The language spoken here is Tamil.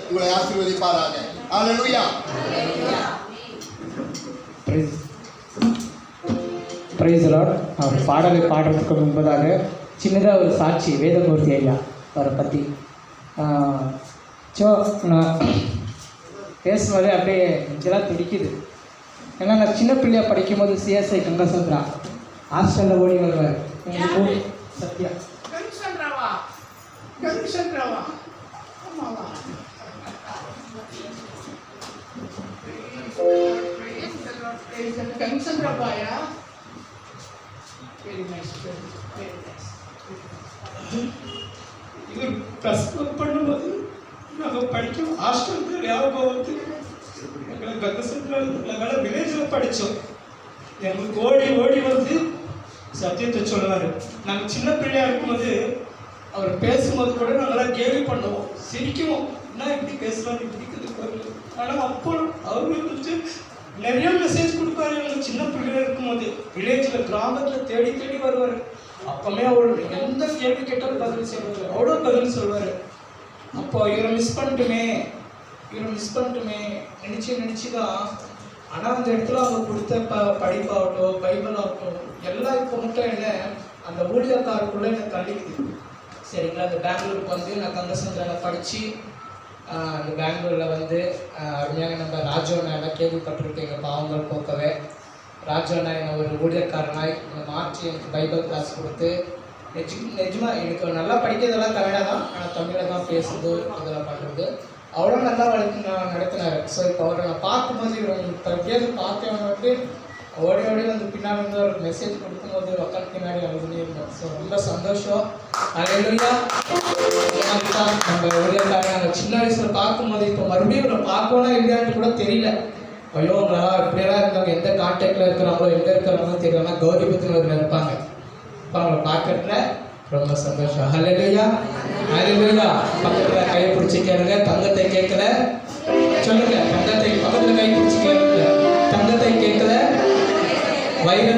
உங்களை ஆசீர்வதிப்பாராக. ஹல்லேலூயா. Price Lord. அவர் பாடலை பாடுறதுக்கு முன்பதாக சின்னதாக ஒரு சாட்சி வேதமூர்த்தி ஐயா அவரை பற்றி. ஸோ நான் பேசும்போதே அப்படியே இதெல்லாம் துடிக்குது. ஏன்னா நான் சின்ன பிள்ளையாக படிக்கும்போது சிஎஸ்ஐ கங்கசந்திரா ஹாஸ்டலில் ஓடி வருவார். எங்களுக்கு சத்யா இது ப்ளஸ் ஒர்க் பண்ணும்போது நாங்கள் படிக்கும் ஹாஸ்டலுக்கு ஞாபகம் வந்து எங்களுக்கு கங்கசந்திராவில் வில்லேஜில் படித்தோம். எங்களுக்கு ஓடி ஓடி வந்து சத்தியத்தை சொல்லுவார். நாங்கள் சின்ன பிள்ளையாக இருக்கும்போது அவர் பேசும்போது கூட நாங்களாம் கேலி பண்ணுவோம், சிரிக்குவோம். என்ன இப்படி பேசுகிறாரு, இப்படி இருக்குது. ஆனால் அப்போ அவர் வந்துட்டு நிறைய மெசேஜ் கொடுப்பாரு. எங்களுக்கு சின்ன பிள்ளையாக இருக்கும்போது வில்லேஜில் கிராமத்தில் தேடி தேடி வருவார். அப்போவே அவர் எந்த கேள்வி கேட்டாலும் பதில் சொல்லுவார், அவ்வளோ பதில் சொல்வார். அப்போ இவரை மிஸ் பண்ணிட்டுமே நினச்சி தான். ஆனால் அந்த இடத்துல அவங்க கொடுத்த படிப்பாகட்டும் பைபிள் ஆகட்டும் எல்லாம் இப்போ மட்டும் என்ன அந்த ஊழியக்காருக்குள்ளே என்னை தள்ளிக்குது. சரிங்களா, அந்த பெங்களூருக்கு வந்து நான் கங்கசந்திராவில் படித்து அந்த பெங்களூரில் வந்து அருமையாக நம்ம ராஜோண்ணெல்லாம் கேள்விப்பட்டிருக்கேன். பாவங்கள் போக்கவே ராஜோண்ணா என்னை ஒரு ஊழியக்காரனாய் மாற்றி எனக்கு பைபிள் கிளாஸ் கொடுத்து நிஜமாக எனக்கு நல்லா படிக்கிறதெல்லாம் தமிழாக தான், ஆனால் தமிழில் தான் பேசுறது அதெல்லாம் பண்ணுறது அவ்வளோ நல்லா நடத்தினார். ஸோ இப்போ அவரை நான் பார்க்கும்போது எப்படியாவது பார்த்தேன் வந்து ஓடி வந்து பின்னாடி வந்து ஒரு மெசேஜ் கொடுக்கும்போது மக்கள் பின்னாடி அழுதுனே இருந்தோம். ஸோ ரொம்ப சந்தோஷம். ஹல்லேலூயா. நம்ம ஊழியக்காரங்க நாங்கள் சின்ன வயசில் பார்க்கும்போது இப்போ மறுபடியும் இவரை பார்க்கணும் இல்லையான்னு கூட தெரியல. ஐயோங்களா இப்படியெல்லாம் இருந்தவங்க எந்த கான்டாக்டில் இருக்கிறாங்களோ எங்கே இருக்கிறாங்களோ தெரியலன்னா கௌரிபுத்தினரில் இருப்பாங்க. இப்போ அவங்களை பார்க்கறதுல ரொம்ப சந்தோஷம். ஹல்லேலூயா. ஹல்லேலூயா. பக்கத்தில் கையை பிடிச்சி கேளுங்க. தங்கத்தை கேட்கல சொல்லுங்க. தங்கத்தை பக்கத்தில் கை பிடிச்சி கேளுங்க. தங்கத்தை கேட்கல வைர